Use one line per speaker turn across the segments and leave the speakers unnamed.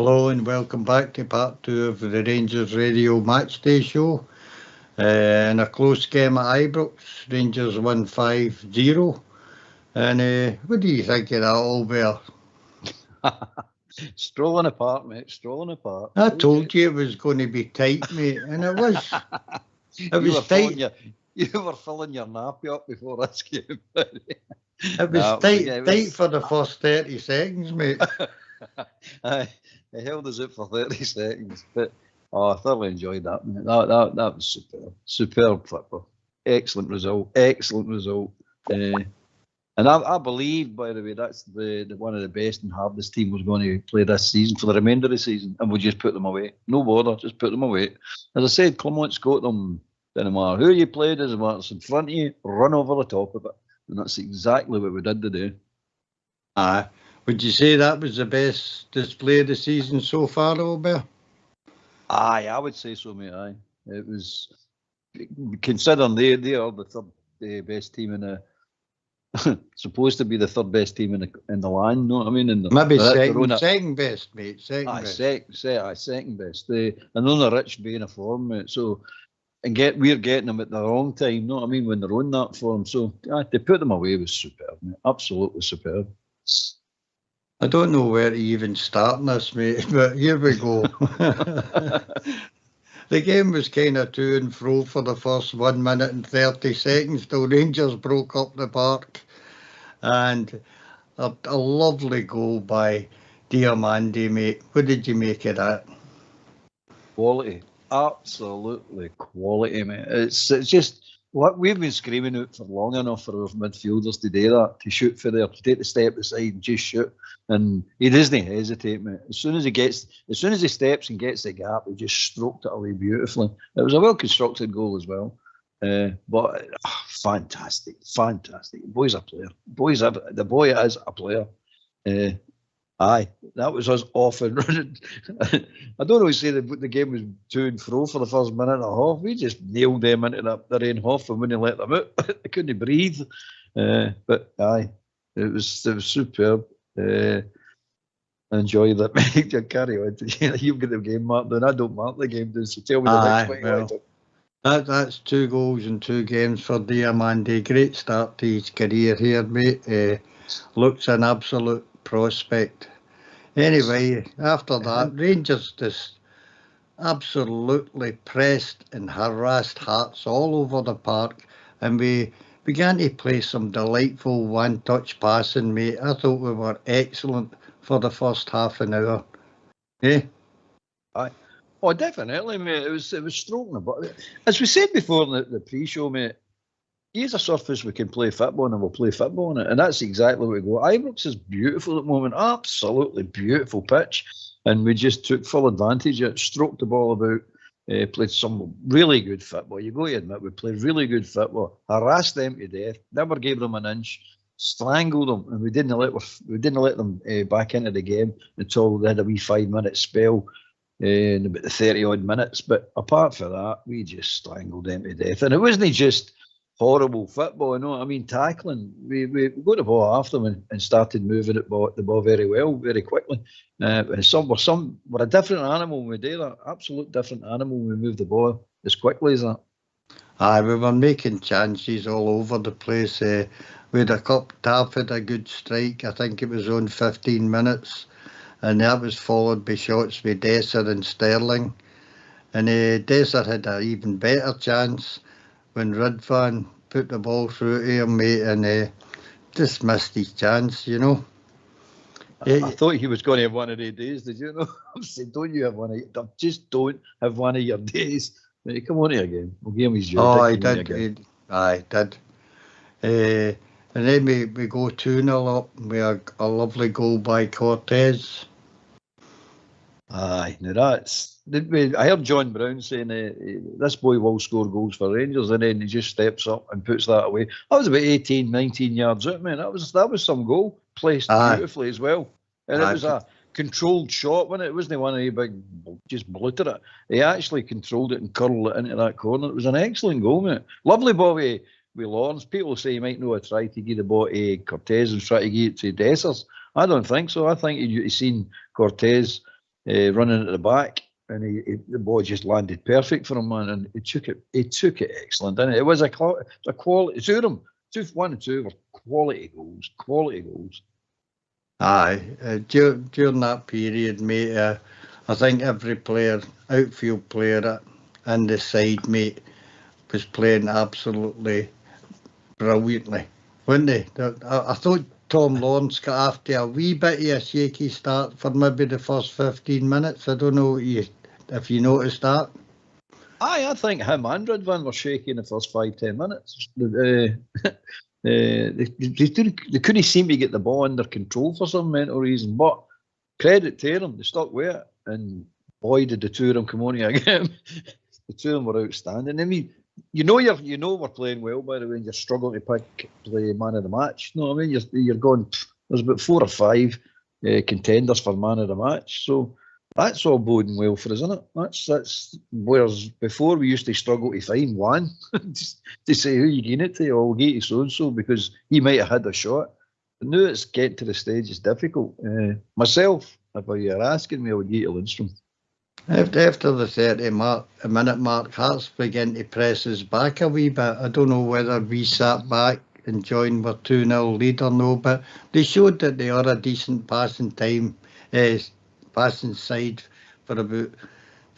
Hello and welcome back to part two of the Rangers Radio Matchday show. In a close game at Ibrox, Rangers won 5-0. And what do you think of that, Albert?
Strolling apart, mate. Strolling apart.
I told you it was going to be tight, mate, and it was. It was tight.
You were filling your nappy up before this game.
It was tight for the first 30 seconds, mate.
It held us out for 30 seconds, but I thoroughly enjoyed that, mate. That was superb football. Excellent result. And I believe, by the way, that's the one of the best and hardest team was going to play this season for the remainder of the season, and we'll just put them away. No bother, just put them away. As I said, Clement's got them. Doesn't matter who you played, doesn't matter. It's in front of you, run over the top of it, and that's exactly what we did today.
Would you say that was the best display of the season so far, Albert?
Aye, I would say so, mate. Aye, it was. Considering they are the third best team in the. Supposed to be the third best team in the land, know what I mean?
Maybe second best, mate. Second
best. And on the rich being a form, mate. So, we're getting them at the wrong time, know what I mean? When they're on that form, so to put them away was superb, mate. Absolutely superb.
I don't know where to even start this, mate, but here we go. The game was kind of to and fro for the first 1 minute and 30 seconds till Rangers broke up the park. And a lovely goal by Diamandi, mate. What did you make of that?
Quality. Absolutely quality, mate. It's just what we've been screaming out for long enough for our midfielders to do that, to shoot for there, to take the step aside and just shoot. And he doesn't hesitate, mate. As soon as he steps and gets the gap, he just stroked it away beautifully. It was a well-constructed goal as well. But fantastic. The boy's a player. The boy is a player. Aye, that was us off and running. I don't always say the game was to and fro for the first minute and a half. We just nailed them into their own half and wouldn't let them out. They couldn't breathe. But aye, it was superb. I enjoyed that. Mate, carry on. You've got the game marked down. I don't mark the game down, so tell me the next one.
That's 2 goals in 2 games for Diamandi. Great start to his career here, mate. Looks an absolute prospect. Anyway, after that, Rangers just absolutely pressed and harassed Hearts all over the park, and we began to play some delightful one-touch passing, mate. I thought we were excellent for the first half an hour.
Aye. Oh, definitely, mate. It was stroking, but as we said before in the pre-show, mate, here's a surface we can play football on, and we'll play football on it, and that's exactly what we go. Ibrox is beautiful at the moment, absolutely beautiful pitch, and we just took full advantage of it, stroked the ball about, played some really good football. You got to admit, we played really good football, harassed them to death, never gave them an inch, strangled them, and we didn't let them back into the game until they had a wee 5-minute spell in about the 30-odd minutes. But apart from that, we just strangled them to death, and it wasn't just horrible football, you know what I mean? Tackling. We got the ball after them and started moving the ball very well, very quickly. We're a different animal when we do that. Absolute different animal when we move the ball as quickly as that.
Aye, we were making chances all over the place. We had a couple. Taff had a good strike. I think it was on 15 minutes, and that was followed by shots with Dessert and Sterling. And Dessert had an even better chance when Ridvan put the ball through to him, mate, and just missed his chance, you know.
I thought he was going to have one of their days, did you know? I said, don't you have one of your, just don't have one of your days. Mate, come on here again. We'll give him his job.
Oh, he did. Aye, did. And then we go 2-0 up. We have a lovely goal by Cortez.
Aye, now I heard John Brown saying this boy will score goals for Rangers, and then he just steps up and puts that away. That was about 18, 19 yards out, man. That was some goal placed beautifully as well. And it was a controlled shot, wasn't it? It wasn't one of the big, just blooted it. He actually controlled it and curled it into that corner. It was an excellent goal, mate. Lovely ball with Lawrence. People say he might not have tried to give the ball to Cortez and try to give it to Dessers. I don't think so. I think he's seen Cortez running at the back, and the ball just landed perfect for him, man, and he took it excellent, didn't it? It was a quality, two of them, 1 and 2 were quality goals.
Aye, during that period, mate, I think every player, outfield player in the side, mate, was playing absolutely brilliantly, weren't they? I thought Tom Lawrence got after a wee bit of a shaky start for maybe the first 15 minutes. I don't know if you noticed that.
I think him and Ridvan were shaky in the first 5-10 minutes. They couldn't seem to get the ball under control for some mental reason, but credit to them, they stuck with it, and boy did the two of them come on here again. The two of them were outstanding. I mean, you know we're playing well, by the way, and you're struggling to play man of the match. You know what I mean? You're going, there's about 4 or 5 contenders for man of the match, so that's all boding well for us, isn't it? That's whereas before we used to struggle to find one just to say who you giving it to, or we'll get to so-and-so because he might have had a shot. But now it's getting to the stage, it's difficult. Myself, if you're asking me, I would get to Lindstrom.
After the 30-minute mark, Hearts began to press us back a wee bit. I don't know whether we sat back and joined our 2-0 lead or no, but they showed that they are a decent passing side for the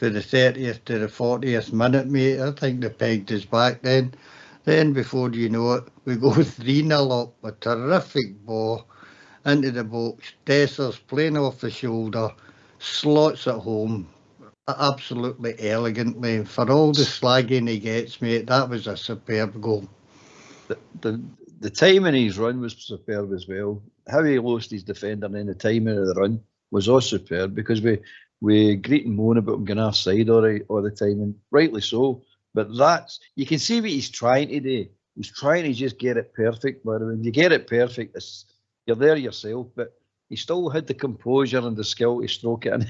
30th to the 40th minute, mate. I think they pegged us back then. Then before you know it, we go 3-0 up, a terrific ball into the box. Dessers playing off the shoulder, slots at home, absolutely elegantly. For all the slagging he gets, mate, that was a superb goal.
The timing of his run was superb as well. How he lost his defender and then the timing of the run was all superb, because we greet and moan about him going offside all the time, and rightly so. But you can see what he's trying to do. He's trying to just get it perfect. But when you get it perfect, you're there yourself. But he still had the composure and the skill to stroke it at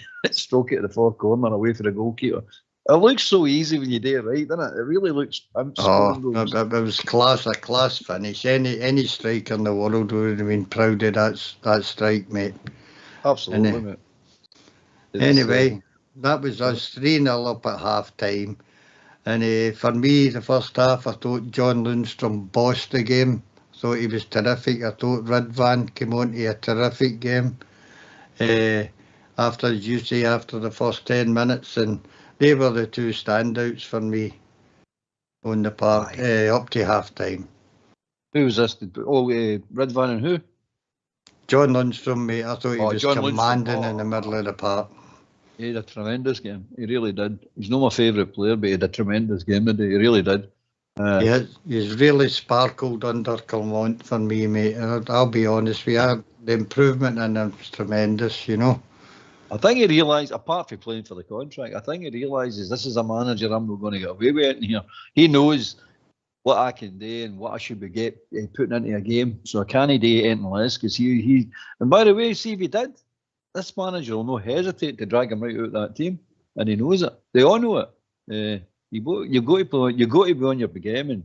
the far corner away from the goalkeeper. It looks so easy when you do it right, doesn't it? It really looks.
It was a class finish. Any striker in the world would have been proud of that strike, mate.
Absolutely, mate.
Anyway, that was us 3-0 up at half time. And for me, the first half, I thought John Lundstrom bossed the game. I thought he was terrific. I thought Ridvan came on to a terrific game. After the first 10 minutes, and they were the two standouts for me on the park up to half time.
Who was this? Ridvan and who?
John Lundstrom, mate. I thought he was
John
commanding in the middle of the park.
He had a tremendous game. He really did. He's not my favourite player, but he had a tremendous game today. He really did.
He's really sparkled under Clermont for me, mate. I'll be honest with you. The improvement in him was tremendous, you know.
I think he realised, apart from playing for the contract, I think he realises this is a manager I'm not going to get away with in here. He knows what I can do and what I should be putting into a game. So I can't do anything less, because he. And by the way, see if he did, this manager will not hesitate to drag him right out of that team, and he knows it. They all know it. You've got to be on your game and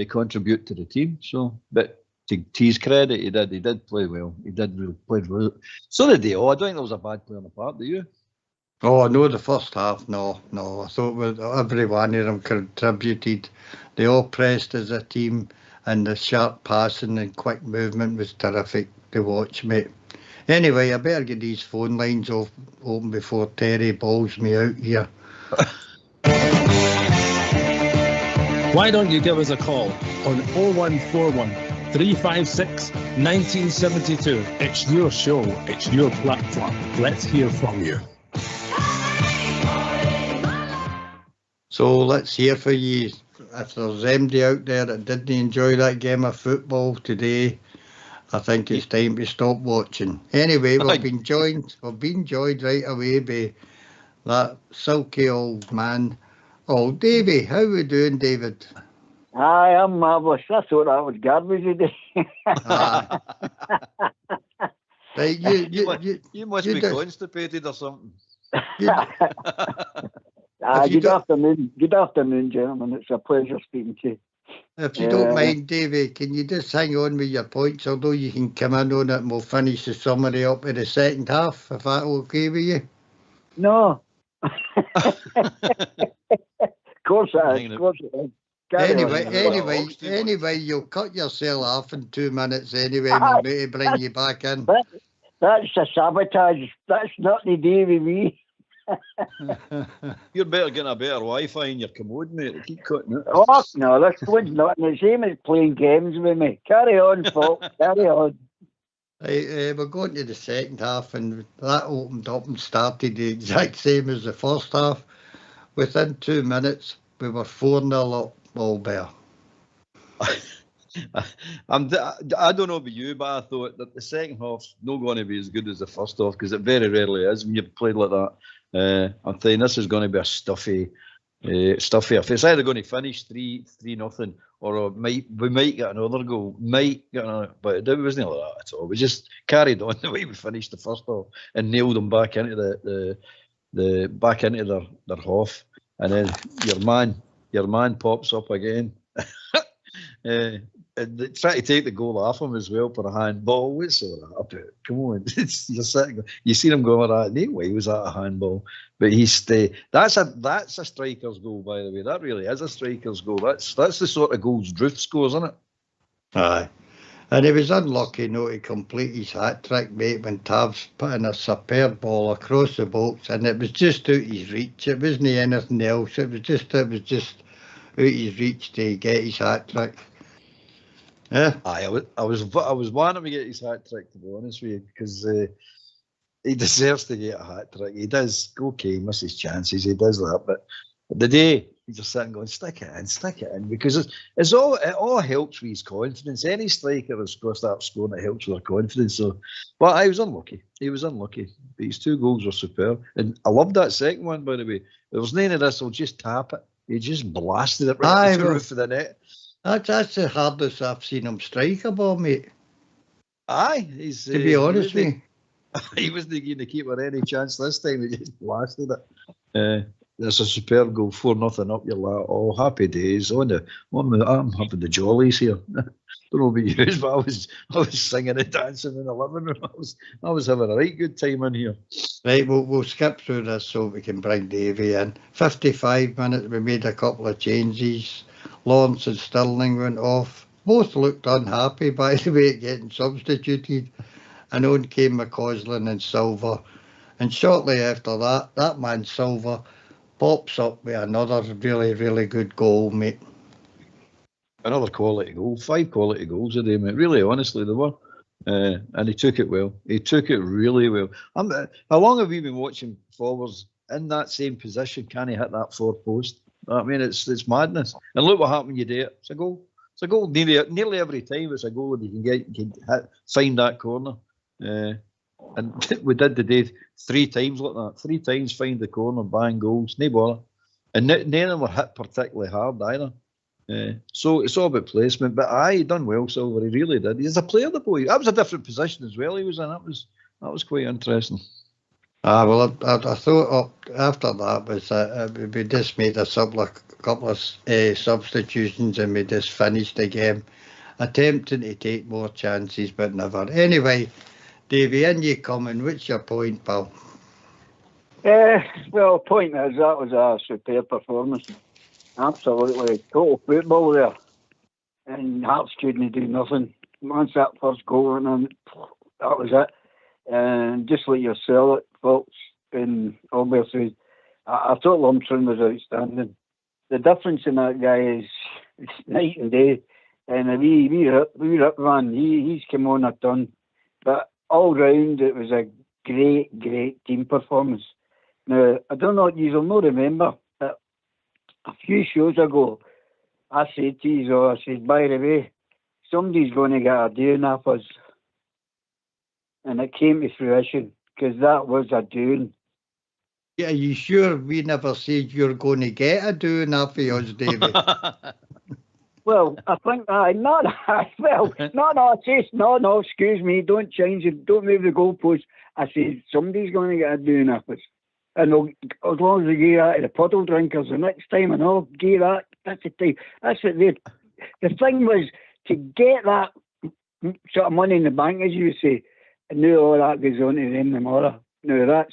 contribute to the team. So, but to his credit, he did play well. He did really play well. So did they all. I don't think there was a bad play on the part. Do you?
Oh no, the first half, no. I thought every one of them contributed. They all pressed as a team, and the sharp passing and quick movement was terrific to watch, mate. Anyway, I better get these phone lines open before Terry balls me out here.
Why don't you give us a call on 0141 356 1972. It's your show, it's your platform. Let's hear from you.
So let's hear from you. If there's anybody out there that didn't enjoy that game of football today, I think it's time to stop watching. Anyway, we've been joined right away by that silky old man. Oh, Davey, how are we doing, David?
Hi, I'm marvellous. I thought that was garbage today.
Right,
you must be constipated or something.
Good afternoon, gentlemen. It's a pleasure speaking to you.
If you don't mind, Davey, can you just hang on with your points, although you can come in on it and we'll finish the summary up in the second half, if that's okay with you?
No. Of course it is. Of course it is.
Anyway, you'll cut yourself off in 2 minutes anyway, and we'll need to bring you back in.
That's a sabotage. That's nothing to do with me.
You're better getting a better Wi-Fi in your commode, mate. Keep cutting it.
Oh, no, this one's nothing. The same as playing games with me. Carry on, folks. Carry on.
Right, we're going to the second half, and that opened up and started the exact same as the first half. Within 2 minutes, we were 4-0 up, all bear.
I don't know about you, but I thought that the second half's not going to be as good as the first half, because it very rarely is when you've played like that. I'm saying this is going to be a stuffy affair. It's either going to finish 3-0, or we might get another goal, but it wasn't like that at all. We just carried on the way we finished the first half and nailed them back into their half, and then your man pops up again. And try to take the goal off him as well for a handball. What's all that about? Come on, you're sitting. You see him going like that. Anyway, he was at a handball, but that's a striker's goal, by the way. That really is a striker's goal. That's the sort of goals Druth scores, isn't it?
Aye, and he was unlucky not to complete his hat trick, mate, when Tav's put in a superb ball across the box, and it was just out his reach. It wasn't anything else. It was just out his reach to get his hat trick. Yeah.
I was wanting to get his hat trick, to be honest with you, because he deserves to get a hat trick. He does. Okay, he misses chances. He does that, but the day he's just sitting going, stick it in, because it all helps with his confidence. Any striker that's going to start scoring, it helps with their confidence. So, but I was unlucky. He was unlucky. But his 2 goals were superb, and I loved that second one, by the way. There was none of this. I'll just tap it. He just blasted it right to the roof of the net.
That's the hardest I've seen him strike a ball, mate.
Aye,
to be honest with you.
He wasn't giving the keeper any chance this time. He just blasted it. That's a superb goal, 4-0 up your lap. Oh, happy days. I'm having the jollies here. Don't know about you, but I was singing and dancing in the living room. I was having a right good time in here.
Right, we'll skip through this so we can bring Davey in. 55 minutes, we made a couple of changes. Lawrence and Stirling went off. Both looked unhappy, by the way, getting substituted. And on came McCausland and Silver. And shortly after that man Silver pops up with another really, really good goal, mate.
Another quality goal. 5 quality goals today, mate. Really, honestly, they were. And he took it well. He took it really well. How long have we been watching forwards in that same position? Can he hit that 4th post? I mean, it's madness. And look what happened when you do it. It's a goal. It's a goal nearly every time. It's a goal that you can find that corner. And we did today 3 times like that. 3 times find the corner, bang, goals, no bother. And none of them were hit particularly hard either. So it's all about placement. But he done well, Silver. He really did. He's a player, the boy. That was a different position as well he was in. That was quite interesting.
Well, I thought after that we just made a couple of substitutions, and we just finished the game, attempting to take more chances, but never. Anyway, Davey, in you coming. What's your point, pal?
Well, point is that was a superb performance. Absolutely total football there, and Hearts couldn't do nothing. Once that first goal went in, that was it. And just like yourself, folks, and obviously, I thought Lumsden was outstanding. The difference in that guy is night and day. And a wee rip man, he's come on a ton. But all round, it was a great, great team performance. Now, I don't know, you'll not remember, but a few shows ago, I said to you, I said, by the way, somebody's going to get a doing off us. And it came to fruition, because that was a doing.
Yeah, are you sure we never said you're going to get a doing off of us, David?
Well, I think no, excuse me, don't change it, don't move the goalpost. I said, somebody's going to get a doing off us. And as long as they give that to the puddle drinkers the next time, and all, give that, that's the time. That's what they. The thing was to get that sort of money in the bank, as you say, and now all that goes on to them tomorrow. Now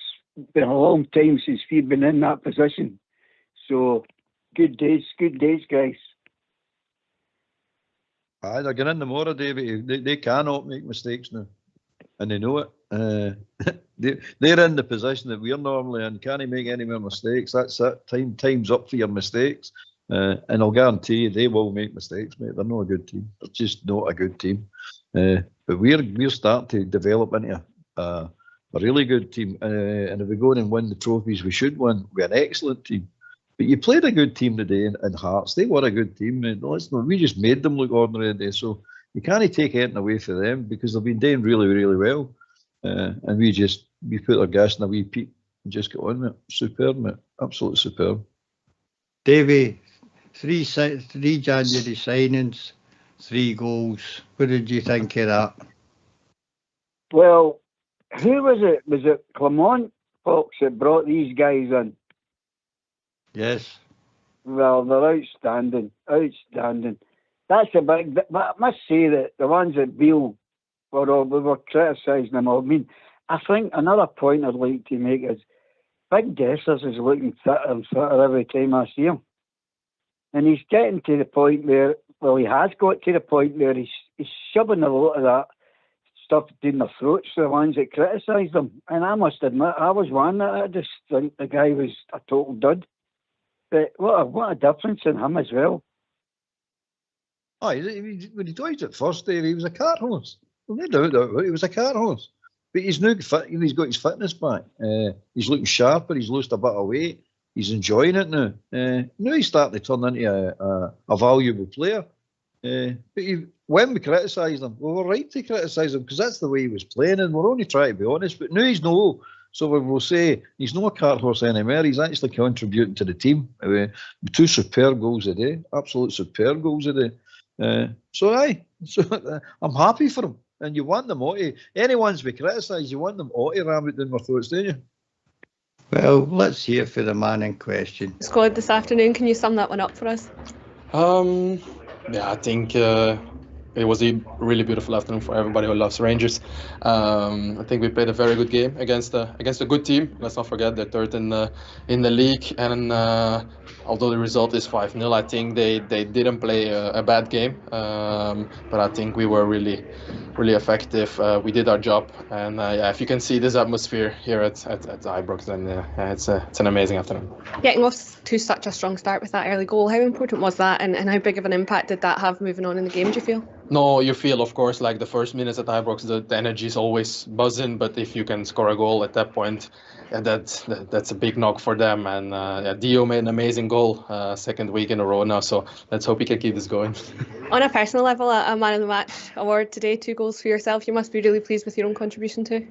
been a long time since we've been in that position. So, good days, guys.
Aye, they're getting in the more, David. They cannot make mistakes now, and they know it. They're in the position that we're normally in. Can't make any more mistakes. That's it. Time's up for your mistakes. And I'll guarantee you they will make mistakes, mate. They're not a good team. They're just not a good team. But we're starting to develop into a really good team. And if we go in and win the trophies we should win, we're an excellent team. But you played a good team today in Hearts. They were a good team, mate. We just made them look ordinary today. So you can't take anything away from them because they've been doing really, really well. And we put our gas in a wee peak and just got on with it. Superb, mate. Absolutely superb.
Davey, three January signings, 3 goals. What did you think of that?
Well, who was it? Was it Clement Fox that brought these guys in?
Yes.
Well, they're outstanding. That's a big. But I must say that the ones that Beale we were criticising them. I mean, I think another point I'd like to make is Big Dessers is looking fitter and fitter every time I see him. And he's getting to the point where, well, he has got to the point where he's shoving a lot of that stuff down their throats to the ones that criticise them. And I must admit, I was one that I just think the guy was a total dud. But what a difference in him as well.
Oh, when he joined at first, Dave, he was a cart horse. Well, no doubt about it. He was a cart horse. But he's now fit. He's got his fitness back. He's looking sharper. He's lost a bit of weight. He's enjoying it now. Now he's starting to turn into a valuable player. But when we criticised him, we were right to criticise him because that's the way he was playing, and we're only trying to be honest. But now he's no. So we will say he's not a cart horse anymore. He's actually contributing to the team. 2 superb goals a day. Absolute superb goals a day. So I'm happy for him. And you want them all to, anyone's we criticise, you want them all to ram it down their throats, don't you?
Well, let's hear for the man in question.
Squad this afternoon, can you sum that one up for us?
Yeah, I think it was a really beautiful afternoon for everybody who loves Rangers. I think we played a very good game against a good team. Let's not forget they're third in the league, and although the result is 5-0, I think they didn't play a bad game. But I think we were really effective. We did our job, and if you can see this atmosphere here at Ibrox, then it's an amazing afternoon.
Getting off to such a strong start with that early goal, how important was that, and how big of an impact did that have moving on in the game, do you feel?
No, you feel, of course, like the first minutes at Ibrox, the energy is always buzzing, but if you can score a goal at that point, that's a big knock for them. And Dio made an amazing goal, second week in a row now, so let's hope he can keep this going. On
a personal level, a man of the match award today, 2 goals for yourself. You must be really pleased with your own contribution too.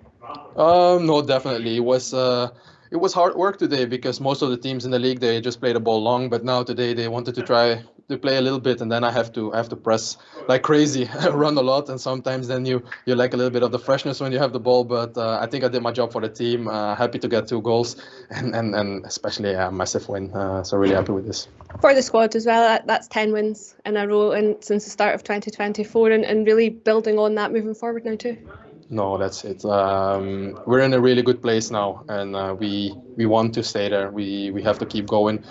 No, definitely. It was hard work today because most of the teams in the league, they just play the ball long, but now today they wanted to try to play a little bit, and then I have to press like crazy, run a lot, and sometimes then you lack a little bit of the freshness when you have the ball. But I think I did my job for the team. Happy to get 2 goals, and especially a massive win. So really happy with this.
For the squad as well, that's 10 wins in a row, and since the start of 2024, and really building on that moving forward now too.
No, that's it. We're in a really good place now, and we want to stay there. We have to keep going.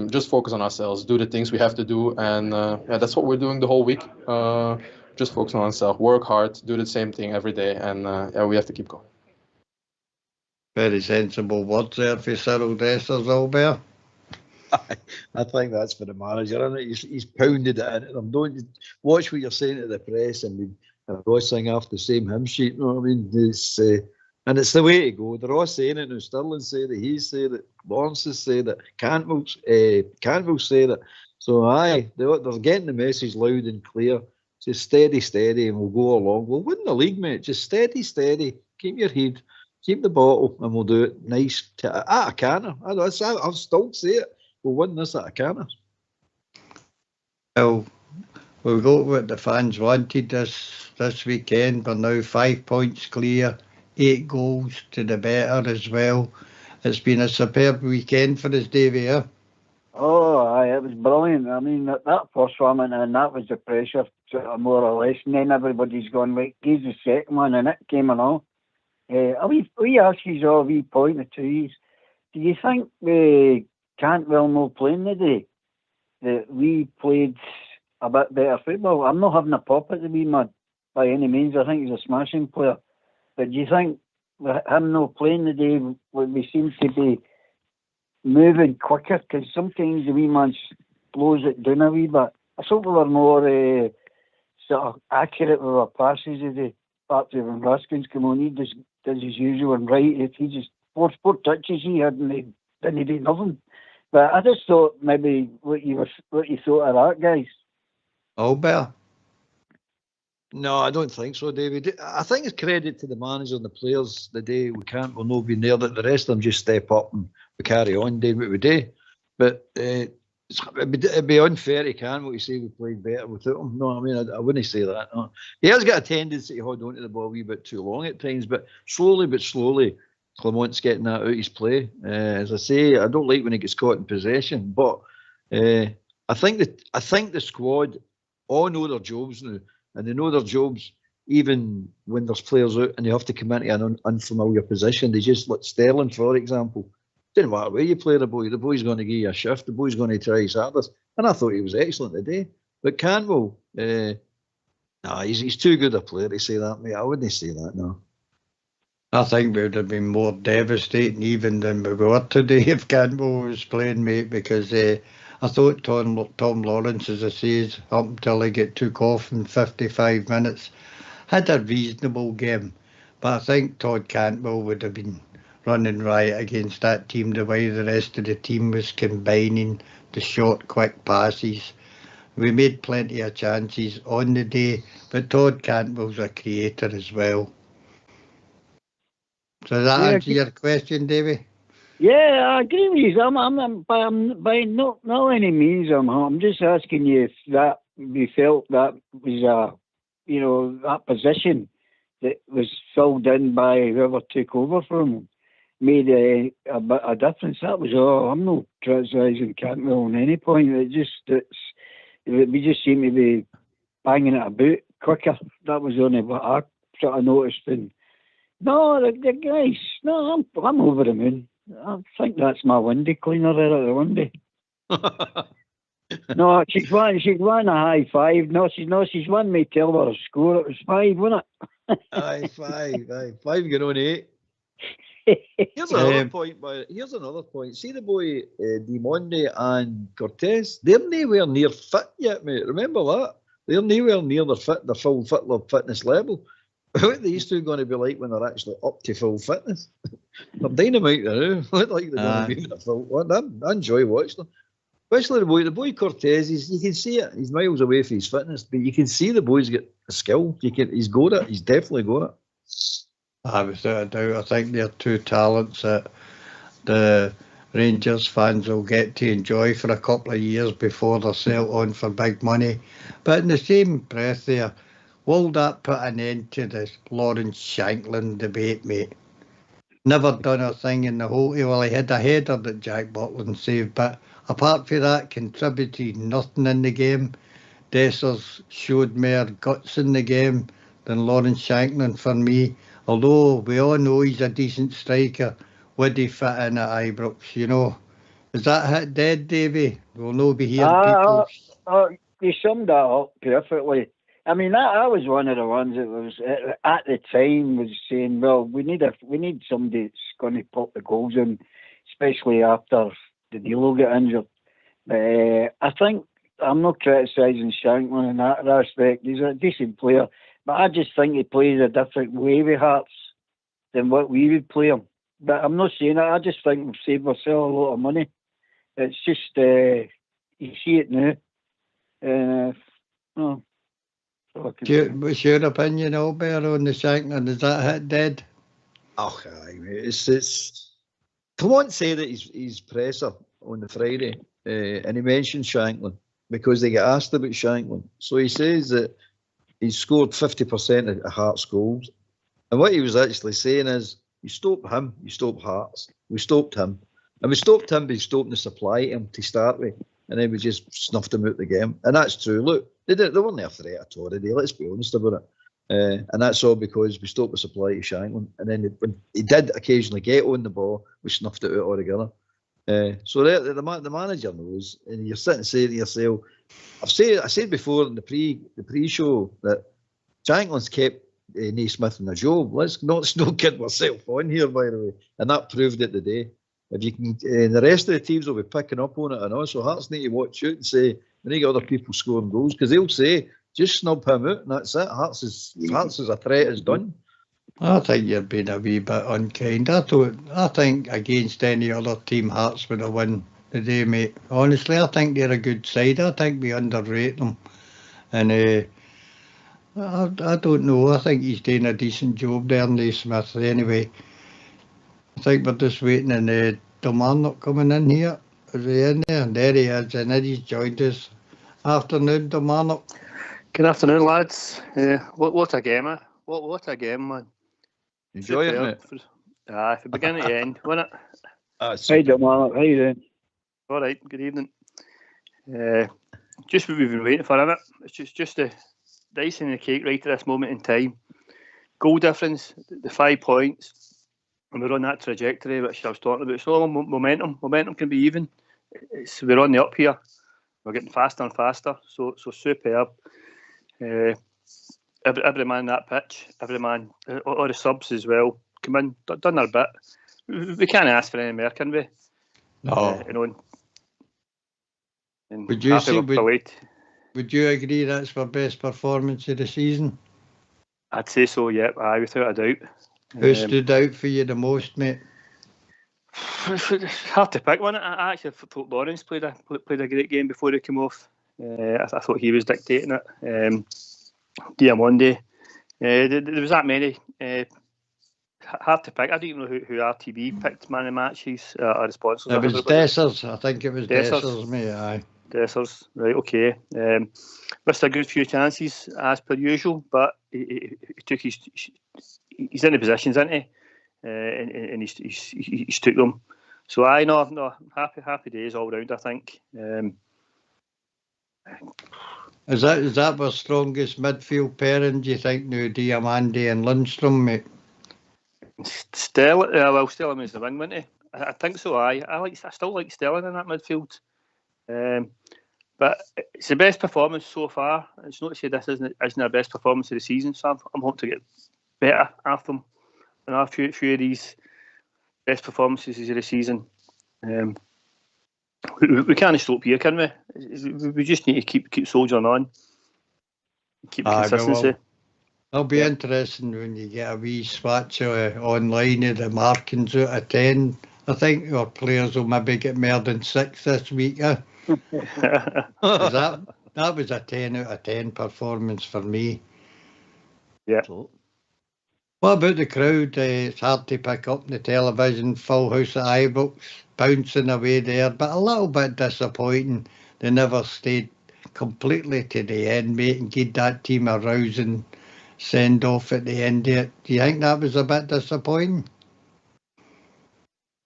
Just focus on ourselves, do the things we have to do, and that's what we're doing the whole week. Just focus on ourselves, work hard, do the same thing every day, and we have to keep going.
Very sensible words there for Cyril Dessers, Albert.
I think that's for the manager, isn't it? He's pounded it into them. Don't watch what you're saying to the press, and they're all singing off the same hymn sheet. You know what I mean? And it's the way to go. They're all saying it now. Sterling said it, he said it, Lawrence has said it, Canville said it. So they're getting the message loud and clear. Just steady, and we'll go along. We'll win the league, mate. Just steady. Keep your head, keep the bottle, and we'll do it nice at a canner. I'll still say it. We'll win this at a canner.
Well, we'll go what the fans wanted this weekend. We're now 5 points clear, 8 goals to the better as well. It's been a superb weekend for us, Davey.
Oh, aye, it was brilliant. I mean, that first one, and that was the pressure, more or less. And then everybody's gone, like, he's the second one, and it came along. we ask you all a wee point or two. Do you think Cantwell not playing today, that we played a bit better football? I'm not having a pop at the wee man by any means. I think he's a smashing player. But do you think with him not playing today, we seem to be moving quicker? Because sometimes the wee man blows it down a wee bit. I thought we were more sort of accurate with our passes today. Apart from when Raskins come on, he just does his usual and right. If he just four touches he had and he didn't do nothing. But I just thought maybe what you thought of that, guys.
Albert?
No, I don't think so, David. I think it's credit to the manager and the players the day we can't, we'll not be there, that the rest of them just step up and we carry on, do what we do. But it'd be unfair to Campbell to say we played better without him. No, I mean, I wouldn't say that. No. He has got a tendency to hold on to the ball a wee bit too long at times, but slowly, Clement's getting that out his play. As I say, I don't like when he gets caught in possession, but I think the squad all know their jobs now, and they know their jobs even when there's players out and they have to come into an unfamiliar position. They just let Sterling, for example. Didn't matter where you play the boy's going to give you a shift, the boy's going to try his hardest. And I thought he was excellent today. But Canwell, he's too good a player to say that, mate. I wouldn't say that, no.
I think we would have been more devastating even than we were today if Canwell was playing, mate, because I thought Tom Lawrence, as I say, up until he took off in 55 minutes, had a reasonable game. But I think Todd Cantwell would have been running riot against that team, the way the rest of the team was combining the short, quick passes. We made plenty of chances on the day, but Todd Cantwell's a creator as well. So does that answer your question, Davey?
Yeah, I agree with you. I'm by no any means I'm just asking you if that we felt that was that position that was filled in by whoever took over from him made a difference. That was all. I'm not criticising Cantwell on any point. We just seem to be banging it about quicker. That was only what I sort of noticed. And no, the guys. No, I'm over the moon. I think that's my windy cleaner there at the windy. No, she's won a high five. No, she's won me tell her a score. It was 5, wasn't it?
Aye, 5 get on 8. Here's another point. See the boy Dimonde and Cortez? They're nowhere near fit yet, mate. Remember that? They're nowhere near their full fitness level. What are these two going to be like when they're actually up to full fitness? They're dynamite now. Look like they're going to be in a full one. I enjoy watching them. Especially the boy Cortez, you can see it. He's miles away from his fitness, but you can see the boy's got a skill. He's got it. He's definitely got it.
Without a doubt, I think they're two talents that the Rangers fans will get to enjoy for a couple of years before they're set on for big money. But in the same breath there, will that put an end to the Lawrence Shanklin debate, mate? Never done a thing in the whole... Well, he had a header that Jack Butland saved, but apart from that, contributed nothing in the game. Dessers showed more guts in the game than Lawrence Shanklin for me. Although we all know he's a decent striker, would he fit in at Ibrox, you know? Is that hit dead, Davey? We'll no be here, people.
You summed that up perfectly. I mean, I was one of the ones that was at the time was saying, well, we need somebody that's going to put the goals in, especially after the Danilo got injured. I think I'm not criticising Shanklin in that respect. He's a decent player, but I just think he plays a different way with Hearts than what we would play him. But I'm not saying that. I just think we've saved ourselves a lot of money. It's just you see it now.
What's your opinion, Albert, on the Shanklin? Is that hit dead?
Oh, aye, mate. It's Clement said that his presser on the Friday, and he mentioned Shanklin because they get asked about Shanklin. So he says that he's scored 50% of Hearts goals. And what he was actually saying is, you stop him, you stop Hearts. We stopped him. And we stopped him by stopping the supply to him to start with. And then we just snuffed him out the game. And that's true. Look, they weren't a threat at all, did they? Let's be honest about it. And that's all because we stopped the supply to Shanklin. And then when he did occasionally get on the ball, we snuffed it out altogether. So the manager knows, and you're sitting saying to yourself, I said before in the pre-show that Shanklin's kept Naismith in the job. Let's not kid ourselves on here, by the way. And that proved it today. If you can, the rest of the teams will be picking up on it, and also Hearts need to watch out and say we need to get other people scoring goals, because they'll say just snub him out and that's it. Hearts is a threat is done.
I think you're being a wee bit unkind. I think against any other team, Hearts would have won today, mate. Honestly, I think they're a good side. I think we underrate them, and I don't know. I think he's doing a decent job there, Naismith. Anyway, I think we're just waiting on Kilmarnock coming in here. Is he in there? And there he is, and he's joined us. Afternoon, Kilmarnock.
Good afternoon, lads. What a game, What a game, man.
Enjoy it, mate.
From beginning to end, wasn't it?
Hey, Kilmarnock, how you doing?
All right, good evening. Just what we've been waiting for, isn't it? It's just the icing on the cake right at this moment in time. Goal difference, the 5 points, and we're on that trajectory which I was talking about. So momentum can be even. We're on the up here. We're getting faster and faster. So superb. Every man on that pitch, every man, all the subs as well, come in, done their bit. We can't ask for any more, can we?
No.
Would you
agree that's our best performance of the season?
I'd say so, yeah, without a doubt.
Who stood out for you the most, mate?
Hard to pick one. I actually thought Lawrence played a great game before he came off. I thought he was dictating it. Diamonde. There was that many. Hard to pick. I don't even know who RTB picked man of the match. He's our sponsors.
It was Dessers. I think it was Dessers, mate. Aye.
Dessers, right? Okay. Missed a good few chances as per usual, but he took he's in the positions, isn't he? And he's took them. So I know happy days all round. I think.
Is that our strongest midfield pairing? Do you think now, Diamande and Lundstrom, mate?
Stelling was the wing, wasn't he? I think so. I still like Stelling in that midfield. But it's the best performance so far. It's not to say this isn't our best performance of the season, so I'm hoping to get better after them. And a few of these best performances of the season. We can't stop here, can we? We just need to keep soldiering on. Keep consistency.
It'll be interesting when you get a wee swatch online of the markings out of 10. I think our players will maybe get more than 6 this week. That was a 10 out of 10 performance for me.
Yeah.
What about the crowd? It's hard to pick up on the television. Full house at Ibrox, bouncing away there, but a little bit disappointing. They never stayed completely to the end, mate, and gave that team a rousing send-off at the end of it. Do you think that was a bit disappointing?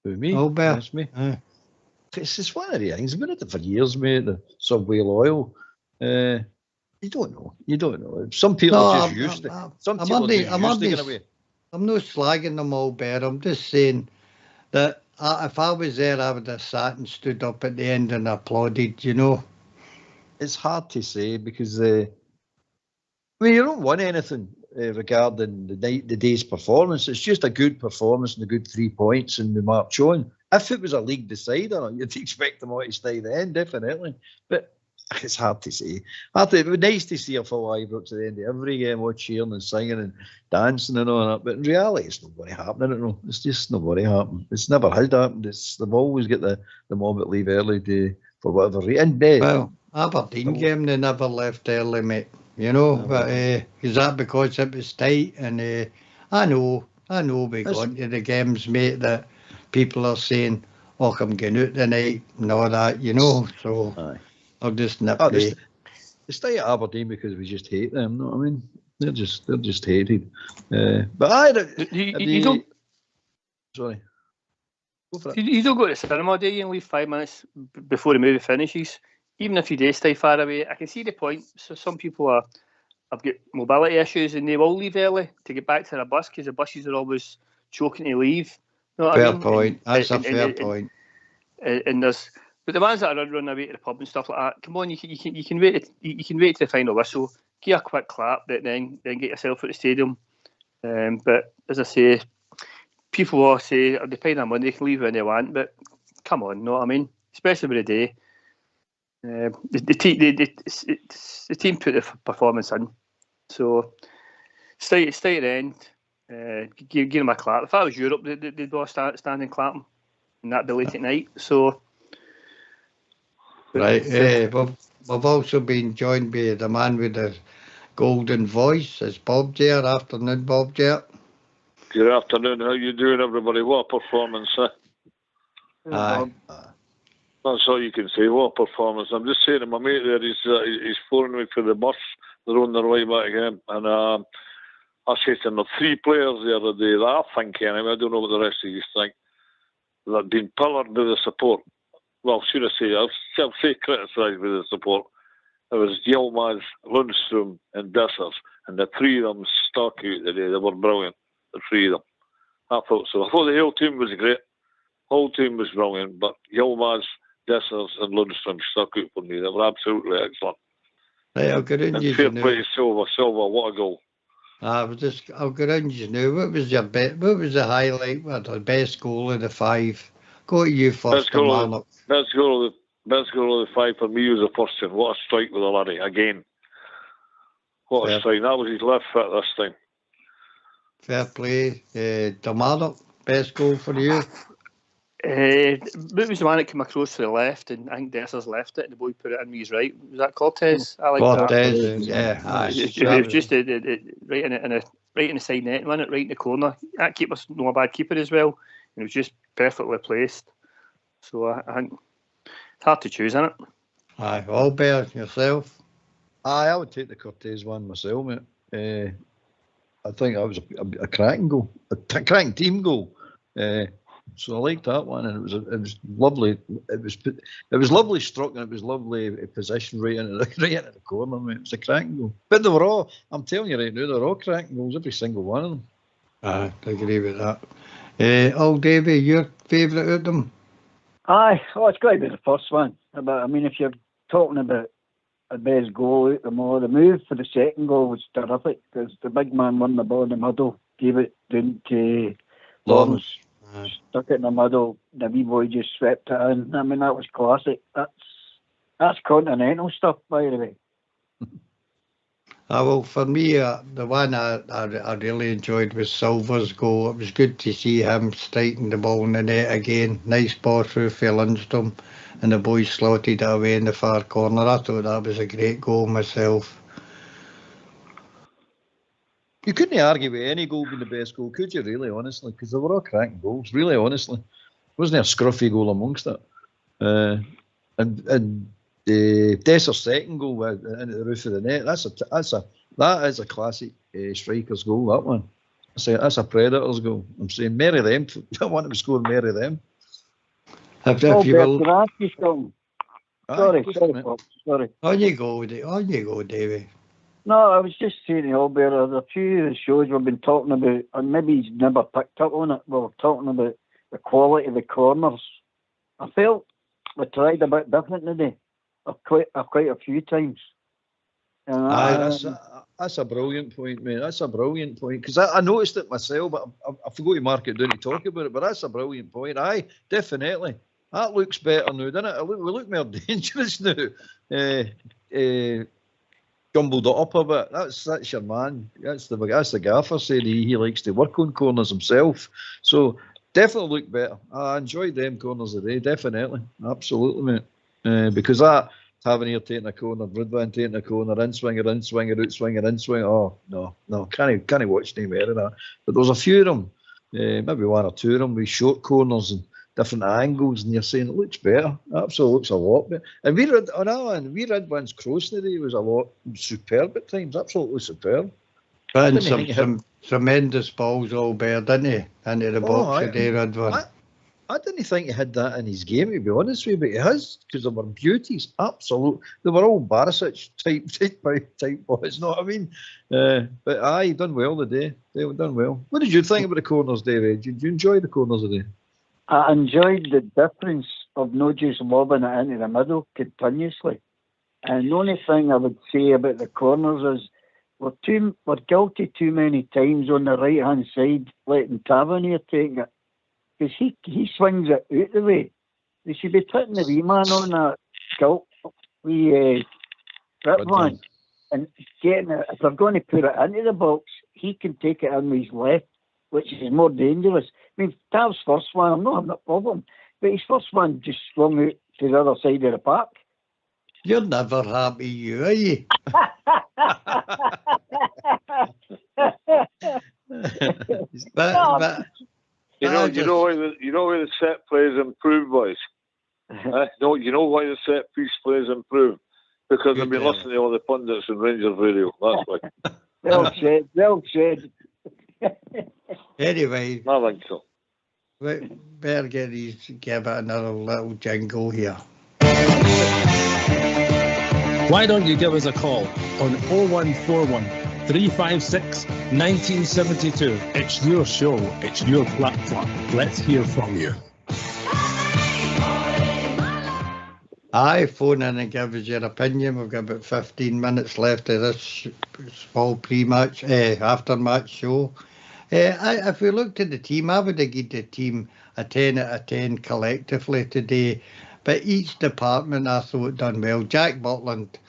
Who, me?
Albert?
That's me. It's one of the things. I've been at it for years, mate. The Subway loyal. You don't know. Some people are just used to. Some people are just used to getting away.
I'm not slagging them all, Bear. I'm just saying that if I was there, I would have sat and stood up at the end and applauded. You know.
It's hard to say because you don't want anything regarding the day's performance. It's just a good performance and a good 3 points, and we march on. If it was a league decider, you'd expect them all to stay the end, definitely. But it's hard to say. It would be nice to see a full Ibrox at the end of every game, all cheering and singing and dancing and all that. But in reality, it's not going to happen. It's just not going to happen. It's never has happened. They've always got the mob that leave early for whatever reason.
Well, Aberdeen game, they never left early, mate. You know, but is that because it was tight? And I know we got into the games, mate, that people are saying, oh, I'm getting out tonight and all that, you know. So I'll just nip
they stay at Aberdeen because we just hate them, you know what I mean? They're just hated. But you don't... Sorry. Go for it.
You don't go to the cinema, do you, and leave 5 minutes before the movie finishes? Even if you do stay far away, I can see the point. So some people are I've got mobility issues, and they will leave early to get back to their bus because the buses are always choking to leave. You know what I mean?
Point. That's a fair point.
And there's, but the ones that are running away to the pub and stuff like that, come on, you can wait to the final whistle, give a quick clap, then get yourself at the stadium. But as I say, people will say, depending on when they can leave when they want, but come on, know what I mean? Especially with the day. The team put the performance in. So, stay at the end, give them a clap. If I was Europe, they'd all standing clapping, and that'd be late at night. So,
right, we've also been joined by the man with the golden voice. It's Bob there. Afternoon, Bob there.
Good afternoon. How you doing, everybody? What a performance, eh?
Aye.
That's all you can say. What a performance. I'm just saying to my mate there, he's phoning me for the bus. They're on their way back again. And I said to him, there are 3 players the other day that I think, anyway, I don't know what the rest of you think, that have been pillared by the support. Well, should I say, I'll say criticised by the support. It was Yilmaz, Lundstrom and Dessers. And the 3 of them stuck out today. They were brilliant, the 3 of them. I thought so. I thought the whole team was great. The whole team was brilliant, but Yilmaz, Dessers and Lundstrom stuck out for me. They were absolutely excellent.
Right, I'll get in
and
you
fair
now.
play to Silva, what a goal.
I'll get in you now. What was the highlight? What the best goal of the 5? Go to you first,
Best goal of the 5 for me was the first one. What a strike with the laddie again. What a strike. That was his left foot this time.
Fair play. Damarnock, best goal for you?
It was the one that came across to the left, and I think Dessers left it, and the boy put it in with his right. Was that Cortez? I like
Cortez,
that.
yeah.
It was just right in the side net, wasn't it? Right in the corner. That keeper's not a bad keeper as well, and it was just perfectly placed. So I think it's hard to choose, isn't it?
Aye, Albert, yourself?
I would take the Cortez one myself, mate. I think that was a cracking goal, a cracking team goal. So I liked that one, and it was lovely. It was lovely struck, and it was lovely position right into the corner, mate. It was a cracking goal. But they were all, I'm telling you right now, they were all cracking goals, every single one of them.
I agree with that. Old Davey, your favourite of them?
Aye, it's got to be the first one. But I mean, if you're talking about the best goal out them all, the move for the second goal was terrific because the big man won the ball in the middle, gave it down to Lawrence. Stuck it in the middle, the wee boy just swept it in. I mean, that was classic. That's continental stuff, by the way.
Well, for me, the one I really enjoyed was Silva's goal. It was good to see him striking the ball in the net again. Nice ball through for Lundstrom, and the boy slotted it away in the far corner. I thought that was a great goal myself.
You couldn't argue with any goal being the best goal, could you, really, honestly? Because they were all cracking goals, really, honestly. Wasn't there a scruffy goal amongst it? And Desser's second goal into the roof of the net, that is a classic striker's goal, that one. That's a Predators goal. I'm saying, marry them. I want to score, marry them.
If you will...
Sorry.
On you go, Davey.
No, I was just saying to Albert, there's a few of the shows we've been talking about, and maybe he's never picked up on it, we were talking about the quality of the corners. I felt we tried a bit different today, quite a few times.
That's a brilliant point, mate. That's a brilliant point, because I noticed it myself, but I forgot to mark it down to talk about it, but that's a brilliant point. Aye, definitely. That looks better now, doesn't it? We look more dangerous now. Jumbled it up a bit. That's your man. That's the gaffer saying he likes to work on corners himself. So definitely look better. I enjoyed them corners today. Definitely, absolutely, mate. Because that Tavernier taking a corner, Bridvan taking a corner, in swinger, out swinger. Oh no, can't watch any more of that. But there was a few of them, maybe one or two of them with short corners and different angles, and you're saying it looks better. Absolutely looks a lot better. And we read one's cross today. It was a lot superb at times. Absolutely superb.
And some tremendous balls, Albert, didn't he? Into the box today, Redvan.
I didn't think he had that in his game, to be honest with you, but he has, because they were beauties, absolute. They were all Barisic type boys, know what I mean? But aye, he done well today. They were done well. What did you think about the corners, David? Did you enjoy the corners today?
I enjoyed the difference of not just lobbing it into the middle continuously. And the only thing I would say about the corners is we're guilty too many times on the right-hand side, letting Tavernier take it. Because he swings it out the way. They should be putting the wee man on that grip van and getting it. If they're going to put it into the box, he can take it in with his left, which is more dangerous. I mean, Tav's first one, I'm not having a problem, but his first one just swung out to the other side of the park.
You're never happy, you, are you? but
you know why the set plays improve, boys. No, you know why the set piece plays improve? Because I've been listening to all the pundits and Rangers Radio. That's why.
Well said.
Anyway,
I think so.
Better give it another little jingle here.
Why don't you give us a call on 0141 356 1972? It's your show, it's your platform. Let's hear from you.
Aye, phone in and give us your opinion. We've got about 15 minutes left of this small pre-match, after-match show. If we looked at the team, I would have given the team a 10 out of 10 collectively today. But each department I thought done well. Jack Butland,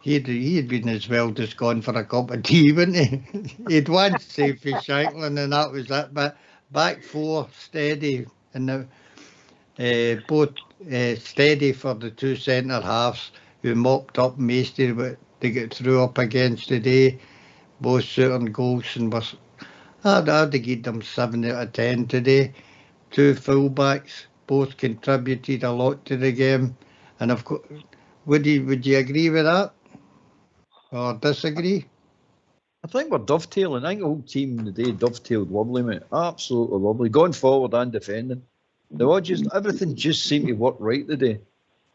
he'd been as well just gone for a cup of tea, wouldn't he? He'd one save for Shankland and that was it. But back four, steady, and both steady for the two centre halves who mopped up Maestri what they get through up against today. Both certain goals and was I'd have given them 7 out of 10 today. Two fullbacks. Both contributed a lot to the game, and of course, would you agree with that, or disagree?
I think we're dovetailing. I think the whole team today dovetailed lovely, mate. Absolutely lovely. Going forward and defending, everything just seemed to work right today.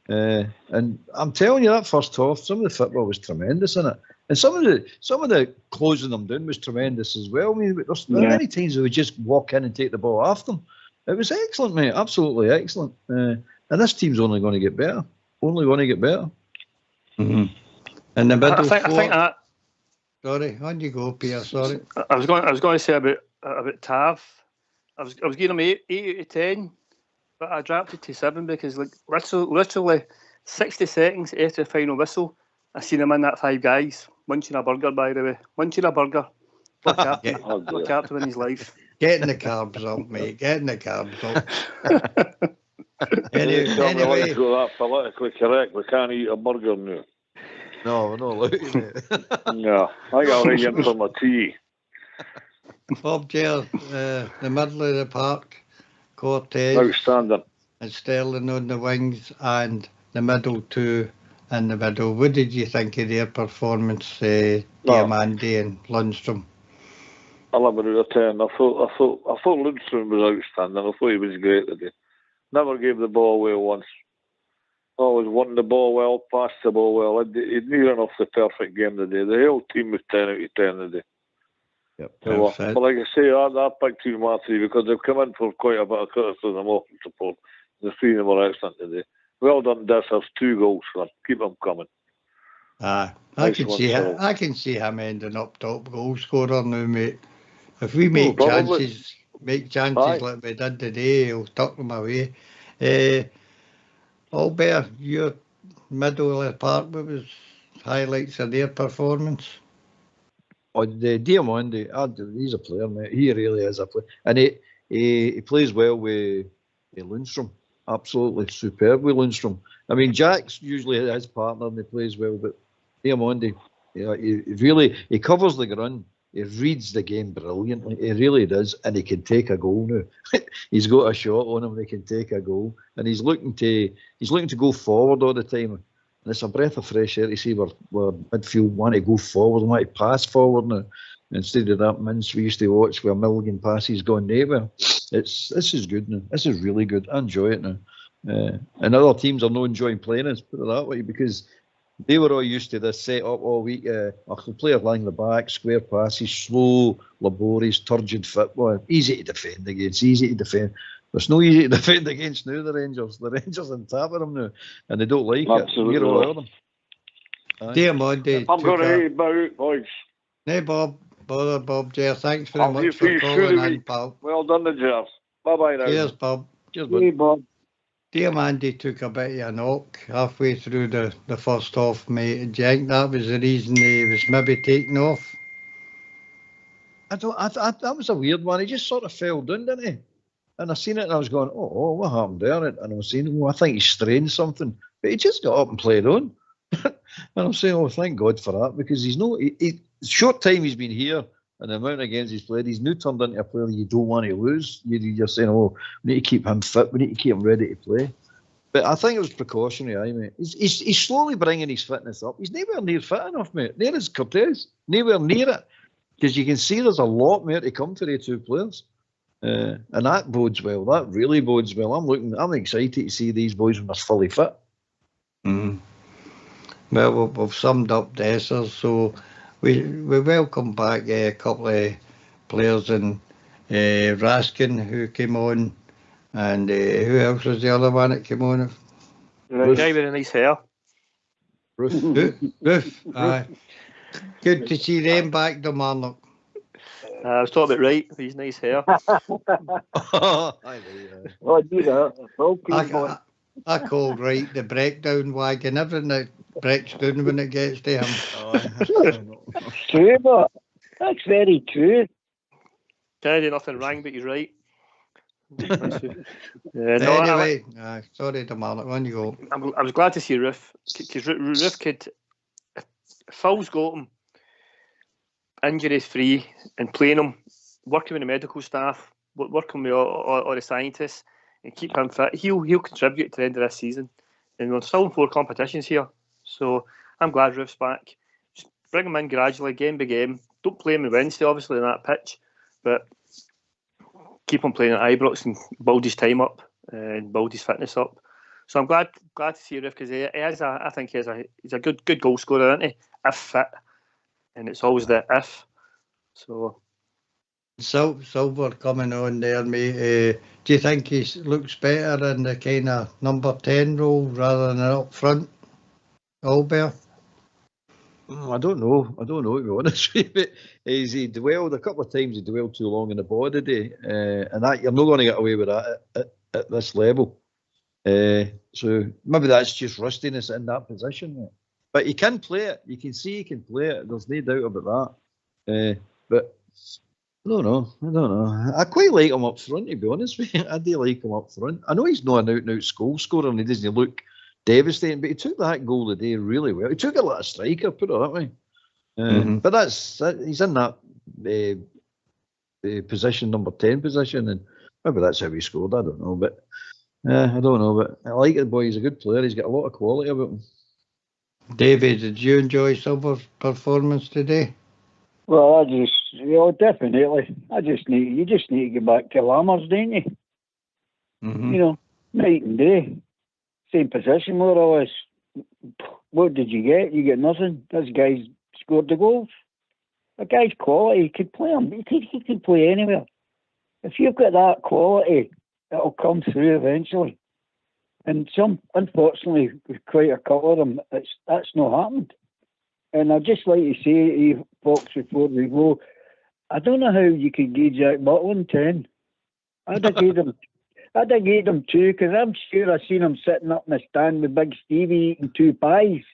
And I'm telling you, that first half, some of the football was tremendous in it, and some of the closing them down was tremendous as well. I mean, there's many times we would just walk in and take the ball off them. It was excellent, mate. Absolutely excellent. And this team's only going to get better.
Mm-hmm. And the middle
I think that.
Sorry, on you go, Peter. Sorry.
I was going to say about Tav. I was giving him 8 out of 10, but I dropped it to 7 because literally 60 seconds after the final whistle, I seen him in that 5 guys munching a burger. By the way, munching a burger. Look after in his life.
Getting the carbs up, mate. Getting the carbs up. Anyway,
go that politically correct. We can't eat a burger now.
No, we're not allowed to.
No, I got to in for my tea.
Bob Jail, the middle of the park, Cortez,
outstanding,
and Sterling on the wings, and the middle two in the middle. What did you think of their performance, Diamandi and Lundstrom?
11 out of 10. I thought Lundstrom was outstanding. I thought he was great today. Never gave the ball away once. Always won the ball well, passed the ball well. He'd near enough the perfect game today. The whole team was 10 out of 10 today.
Yep.
But like I say, I picked two Matthew because they've come in for quite a bit of criticism off and support. The 3 of them were excellent today. Well done, Dessers. 2 goals for him. Keep them coming.
I can see him ending up top goal scorer now, mate. If we make chances like we did today, he'll tuck them away. Albert, your middle of the park, what was highlights of their performance?
The Diamandi, he's a player, mate. He really is a player, and he plays well with Lundstrom. Absolutely superb with Lundstrom. I mean, Jack's usually his partner and he plays well, but Diamandi, he covers the ground. He reads the game brilliantly. He really does, and he can take a goal now. He's got a shot on him. He can take a goal, and he's looking to go forward all the time. And it's a breath of fresh air to see where midfield want to go forward, want to pass forward now. instead of that mince we used to watch where a million passes gone nowhere. This is good now. This is really good. I enjoy it now. And other teams are not enjoying playing us, put it that way, because they were all used to this set up all week. Play along the back, square passes, slow, laborious, turgid football. Easy to defend against, easy to defend. It's no easy to defend against now, the Rangers. The Rangers are on top of them now, and they don't like
Absolutely.
it. We're all over them.
Dear Monday.
I'm going to eat about, boys.
Hey, Bob. Bother, Bob, Jer. Thanks very
I'll
much
give
for
you
calling
through the
in,
week.
pal.
Well done, the Jer. Bye-bye now.
Cheers, Bob.
Cheers,
Hey,
bud.
Bob.
Dear Mandy took a bit of a knock halfway through the first half, mate. Do you think that was the reason he was maybe taken off?
That was a weird one. He just sort of fell down, didn't he? And I seen it and I was going, oh, what happened there? And I was saying, I think he strained something. But he just got up and played on. And I'm saying, oh, thank God for that, because short time he's been here and the amount of games he's played, he's now turned into a player you don't want to lose. You're saying, oh, we need to keep him fit, we need to keep him ready to play. But I think it was precautionary, mate. He's slowly bringing his fitness up. He's nowhere near fit enough, mate. Near as Cortez, nowhere near it. Because you can see there's a lot more to come for the two players. And that bodes well. That really bodes well. I'm excited to see these boys when they're fully fit.
Mm. Well, we've summed up the answers, so we welcome back a couple of players in Raskin who came on, and who else was the other one that came on?
The guy with a nice hair.
Roof. Aye. Good to see them back, the Marnock.
I was talking about Wright with his nice hair.
Oh, do that. Okay,
I call Wright the breakdown wagon. Everything that breaks down when it gets to him.
true, but that's very true.
Can't do nothing wrong, but he's right.
Anyway, sorry, the Marnock, on you go.
I was glad to see Roof, because Roof could, if Phil's got him injuries free and playing him, working with the medical staff, working with all the scientists, and keep him fit, he'll contribute to the end of this season. And we're still in 4 competitions here, so I'm glad Roof's back. Just bring him in gradually, game by game. Don't play him on Wednesday, obviously, on that pitch, but keep on playing at Ibrox and build his time up and build his fitness up. So I'm glad to see Roof, because I think he's a good goal scorer, isn't he? If fit. And it's always the if. So
Silver coming on there, mate. Do you think he looks better in the kind of number 10 role rather than up front, Albert?
I don't know, to be honest with you. But he dwelled a couple of times. He dwelled too long in the ball today, and that you're not going to get away with that at this level. So maybe that's just rustiness in that position, mate. But he can play it. You can see he can play it. There's no doubt about that. But I don't know. I quite like him up front, to be honest with you. I do like him up front. I know he's not an out-and-out goal scorer and he doesn't look devastating, but he took that goal today really well. He took it like a striker, put it that way. But he's in that position, number 10 position, and maybe that's how he scored. I don't know. But I like the boy. He's a good player. He's got a lot of quality about him.
David, did you enjoy Silver's performance today?
Well, definitely. You just need to get back to Lammers, don't you?
Mm-hmm.
You know, night and day. Same position more or less. What did you get? You get nothing. This guy's scored the goals. The guy's quality. He could play him. He could play anywhere. If you've got that quality, it'll come through eventually. And unfortunately, with quite a couple of them, that's not happened. And I'd just like to say, folks, before we go, I don't know how you could give Jack Butland 10. I'd have gave them 2, because I'm sure I've seen him sitting up in the stand with Big Stevie eating 2 pies.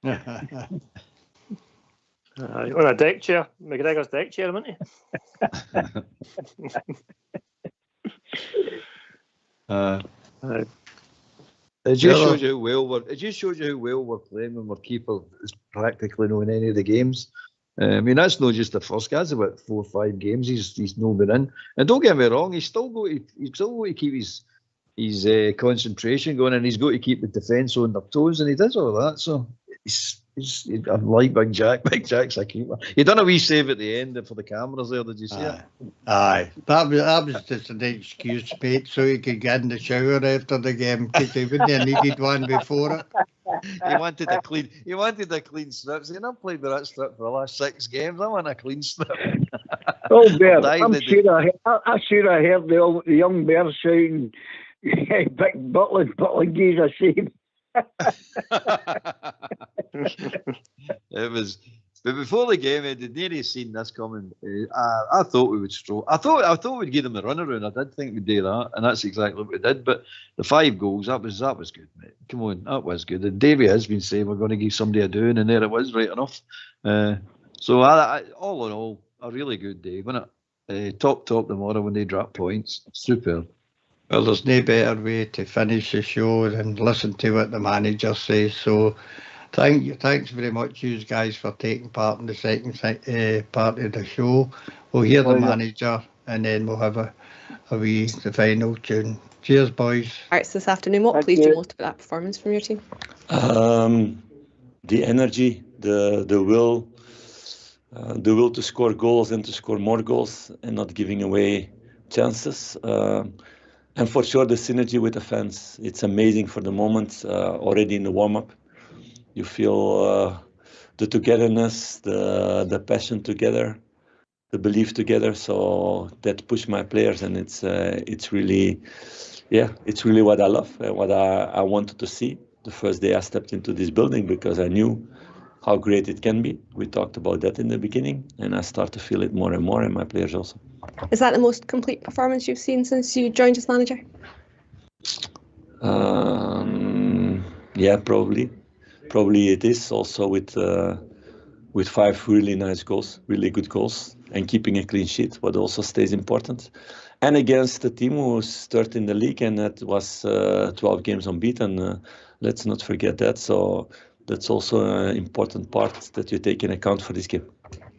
On a deck chair, McGregor's deck chair, wasn't he?
It just shows you how well we're playing when our keeper is practically not in any of the games. I mean, that's not just the first guy. That's about 4 or 5 games he's not been in. And don't get me wrong, he's still got to keep his concentration going, and he's got to keep the defence on their toes, and he does all that. So I'm like Big Jack. Big Jack's a keeper. He done a wee save at the end for the cameras there. Did you see it?
Aye. That was just an excuse, mate, so he could get in the shower after the game because he wouldn't have needed one before it.
He wanted a clean. He wanted a clean strip. So I've played with that strip for the last 6 games. I want a clean strip.
Oh, Bear, I'm sure I heard the young Bear shouting, "Big Butland gives a shame."
It was, but before the game, I did nearly seen this coming. I thought we would stroll. I thought we'd give them a run around. I did think we'd do that, and that's exactly what we did. But the 5 goals, that was good, mate. Come on, that was good. And Davey has been saying we're going to give somebody a doing, and there it was, right enough. So all in all, a really good day, wasn't it? Top tomorrow when they drop points. Super.
Well, there's no better way to finish the show than listen to what the manager says. So, thanks very much, you guys, for taking part in the second part of the show. We'll hear the manager, and then we'll have the final tune. Cheers, boys.
Arts this afternoon. What pleased you most about that performance from your team?
The energy, the will to score goals and to score more goals and not giving away chances. And for sure, the synergy with the fans. It's amazing for the moment. Already in the warm-up, you feel the togetherness, the passion together, the belief together. So that pushed my players, and it's really what I love, what I wanted to see the first day I stepped into this building, because I knew how great it can be. We talked about that in the beginning, and I start to feel it more and more, and my players also.
Is that the most complete performance you've seen since you joined as manager?
Yeah, probably. Probably it is, also with 5 really nice goals, really good goals, and keeping a clean sheet, what also stays important. And against the team who was third in the league, and that was 12 games unbeaten. Let's not forget that. So that's also an important part that you take in account for this game.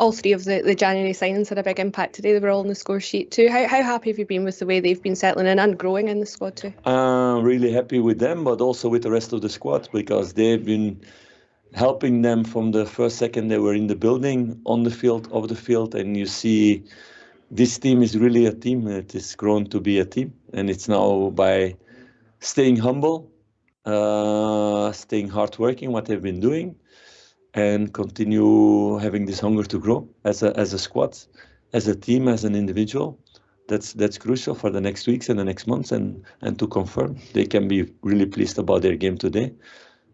All 3 of the January signings had a big impact today. They were all on the score sheet too. How happy have you been with the way they've been settling in and growing in the squad too?
Really happy with them, but also with the rest of the squad, because they've been helping them from the first second they were in the building, on the field, off the field, and you see this team is really a team. It has grown to be a team, and it's now by staying humble, staying hardworking, what they've been doing, and continue having this hunger to grow as a squad, as a team, as an individual. That's crucial for the next weeks and the next months, and to confirm they can be really pleased about their game today.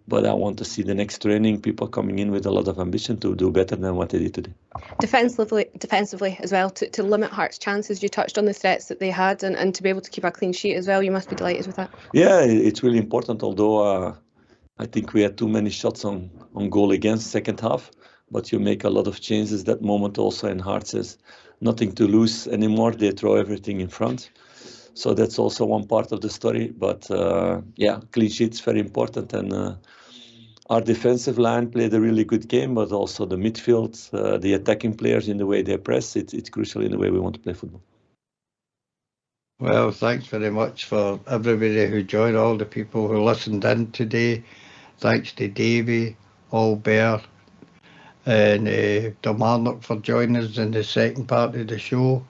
But I want to see the next training, people coming in with a lot of ambition to do better than what they did today. Defensively as well, to limit Hearts' chances. You touched on the threats that they had, and to be able to keep a clean sheet as well. You must be delighted with that. Yeah, it's really important, although I think we had too many shots on goal against second half, but you make a lot of changes that moment also, and Hearts has nothing to lose anymore. They throw everything in front. So that's also one part of the story. But clean sheet's very important, and our defensive line played a really good game, but also the midfield, the attacking players in the way they press, it's crucial in the way we want to play football.
Well, thanks very much for everybody who joined, all the people who listened in today. Thanks to Davey, Albert, and Kilmarnock for joining us in the second part of the show.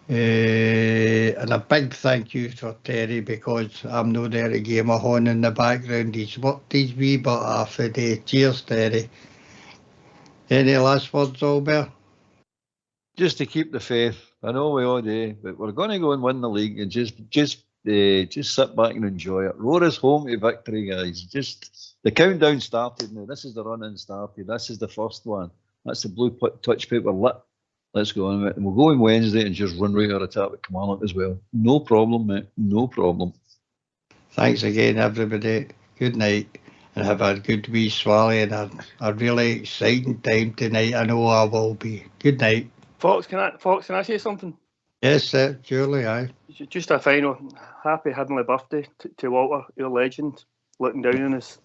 And a big thank you for Terry, because I'm not there to give him a horn in the background. He's worked his wee butt off the day. Cheers, Terry. Any last words, Albert?
Just to keep the faith. I know we all do, but we're going to go and win the league, and just sit back and enjoy it. Roar us home to victory, guys. Just the countdown started now. This is the run-in started. This is the first one. That's the blue touch paper lit. Let's go on with it. And we'll go on Wednesday and just run right out of tap with Kilmarnock as well. No problem, mate. No problem.
Thanks again, everybody. Good night, and have a good wee swally and a really exciting time tonight. I know I will be. Good night.
Fox, can I say something?
Yes, sir. Surely, aye.
Just a final happy heavenly birthday to Walter, your legend, looking down on us.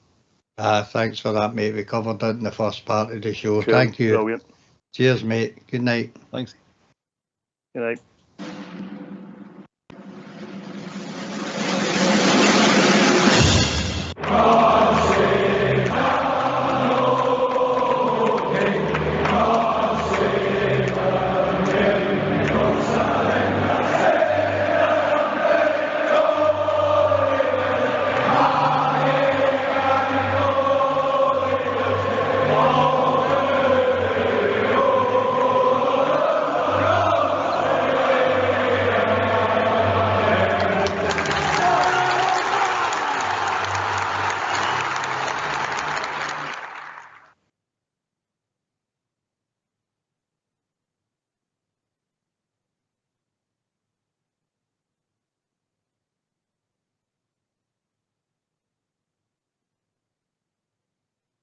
Thanks for that, mate. We covered it in the first part of the show.
Cool.
Thank you.
Brilliant.
Cheers, mate. Good night.
Thanks.
Good night.